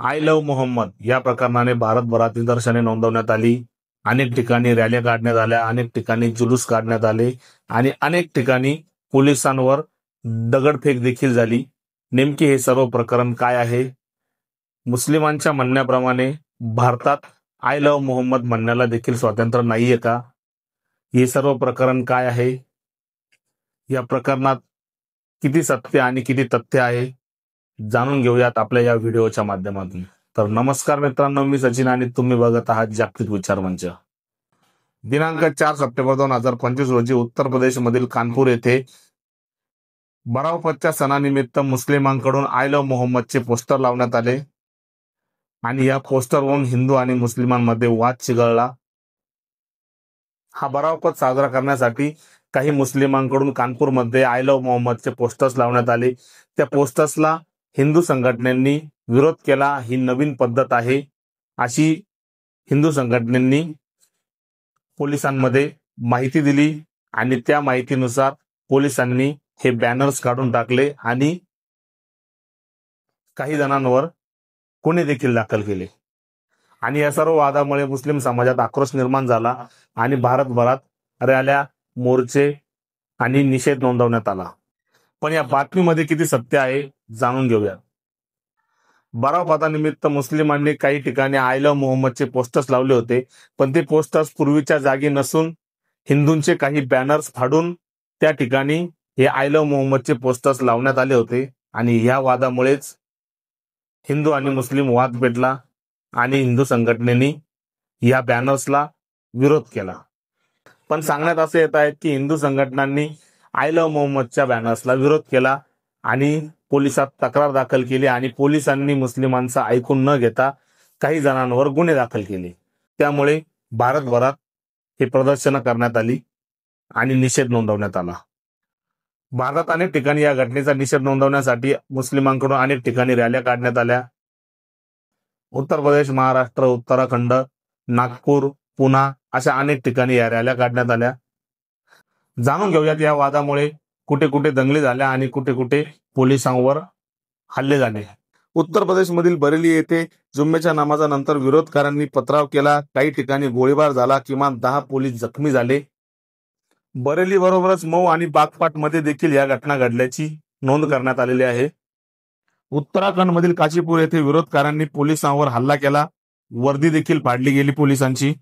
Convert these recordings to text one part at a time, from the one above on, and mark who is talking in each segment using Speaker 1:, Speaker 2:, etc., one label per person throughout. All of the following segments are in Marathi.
Speaker 1: आय लव्ह मोहम्मद या प्रकरणाने भारतभरात निदर्शने नोंदवण्यात आली। अनेक ठिकाणी रॅल्या काढण्यात आल्या, अनेक ठिकाणी जुलूस काढण्यात आले आणि अनेक ठिकाणी पोलिसांवर दगडफेक देखील झाली। नेमके हे सर्व प्रकरण काय आहे? मुस्लिमांच्या म्हणण्याप्रमाणे भारतात आय लव्ह मोहम्मद म्हणण्याला देखील स्वातंत्र्य नाहीये का? हे सर्व प्रकरण काय आहे? या प्रकरणात किती सत्य आणि किती तथ्य आहे जाणून घेऊयात आपल्या या व्हिडिओच्या माध्यमातून। तर नमस्कार मित्रांनो, मी सचिन आणि तुम्ही बघत आहात जागतिक विचार मंच। दिनांक 4 सप्टेंबर 2025 रोजी उत्तर प्रदेशमधील कानपूर येथे बरावपतच्या सणानिमित्त मुस्लिमांकडून आय लव्ह मोहम्मदचे पोस्टर लावण्यात आले आणि या पोस्टरवरून हिंदू आणि मुस्लिमांमध्ये वाद चिघळला। हा बरावपत साजरा करण्यासाठी काही मुस्लिमांकडून कानपूरमध्ये आय लव्ह मोहम्मदचे पोस्टर्स लावण्यात आले। त्या पोस्टर्सला हिंदू संघटनांनी विरोध केला। ही नवीन पद्धत आहे अशी हिंदू संघटनांनी पोलिसांमध्ये माहिती दिली आणि त्या माहितीनुसार पोलिसांनी हे बॅनर्स काढून टाकले आणि काही जणांवर गुन्हे देखील दाखल केले। आणि या सर्व वादामुळे मुस्लिम समाजात आक्रोश निर्माण झाला आणि भारतभरात रॅल्या, मोर्चे आणि निषेध नोंदवण्यात आला। पण या बातमीमध्ये किती सत्य आहे जाणून घेऊया। बरावपतानिमित्त मुस्लिमांनी काही ठिकाणी आय लव्ह मोहम्मदचे पोस्टर्स लावले होते, पण ते पोस्टर्स पूर्वीच्या जागी नसून हिंदूंचे काही बॅनर्स फाडून त्या ठिकाणी हे आय लव्ह मोहम्मदचे पोस्टर्स लावण्यात आले होते आणि या वादामुळेच हिंदू आणि मुस्लिम वाद पेटला आणि हिंदू संघटनेने या बॅनर्सला विरोध केला। पण सांगण्यात असे येत आहे की हिंदू संघटनांनी आय लव्ह मोहम्मदच्या बॅनर्सला विरोध केला आणि पोलिसात तक्रार दाखल केली आणि पोलिसांनी मुस्लिमांचं ऐकून न घेता काही जणांवर गुन्हे दाखल केले। त्यामुळे भारतभरात हे प्रदर्शनं करण्यात आली आणि निषेध नोंदवण्यात आला। भारतात अनेक ठिकाणी या घटनेचा निषेध नोंदवण्यासाठी मुस्लिमांकडून अनेक ठिकाणी रॅल्या काढण्यात आल्या। उत्तर प्रदेश, महाराष्ट्र, उत्तराखंड, नागपूर, पुणा अशा अनेक ठिकाणी या रॅल्या काढण्यात आल्या। जाणून घेऊयात या वादामुळे कुठे कुठे दंगली झाल्या आणि कुठे कुठे पोलिसांवर हल्ले झाले। उत्तर प्रदेशमधील बरेली येथे जुम्म्याच्या नमाजानंतर विरोधकारांनी पथराव केला। काही ठिकाणी गोळीबार झाला। किमान 10 पोलीस जखमी झाले। बरेली बरोबरच मऊ आणि बागपाटमध्ये देखील या घटना घडल्याची नोंद करण्यात आलेली आहे। उत्तराखंडमधील काशीपूर येथे विरोधकारांनी पोलिसांवर हल्ला केला, वर्दी देखील फाडली गेली पोलिसांची।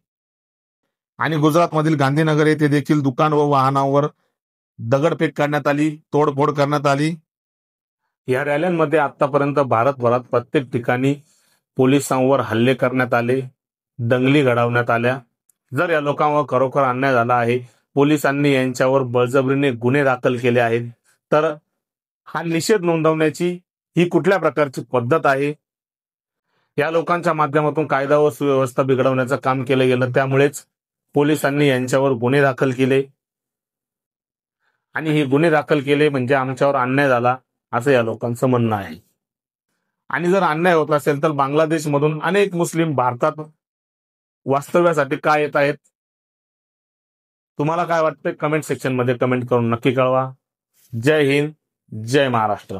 Speaker 1: आणि गुजरातमधील गांधीनगर येथे देखील दुकान व वाहनांवर दगडफेक करण्यात आली, तोडफोड करण्यात आली। या रॅल्यांमध्ये आतापर्यंत भारतभरात प्रत्येक ठिकाणी पोलिसांवर हल्ले करण्यात आले, दंगली घडवण्यात आल्या। जर या लोकांवर खरोखर अन्याय झाला आहे, पोलिसांनी यांच्यावर बळजबरीने गुन्हे दाखल केले आहेत, तर हा निषेध नोंदवण्याची ही कुठल्या प्रकारची पद्धत आहे? या लोकांच्या माध्यमातून कायदा व सुव्यवस्था बिघडवण्याचं काम केलं गेलं, त्यामुळेच पोलिसांनी यांच्यावर गुन्हे दाखल केले आणि हे गुन्हे दाखल केले म्हणजे आमच्यावर अन्याय झाला असं या लोकांचं म्हणणं आहे। आणि जर अन्याय होत असेल तर बांगलादेशमधून अनेक मुस्लिम भारतात वास्तव्यासाठी का येत आहेत? तुम्हाला काय वाटतं? कमेंट सेक्शन मध्ये कमेंट करून नक्की कळवा। जय हिंद, जय महाराष्ट्र।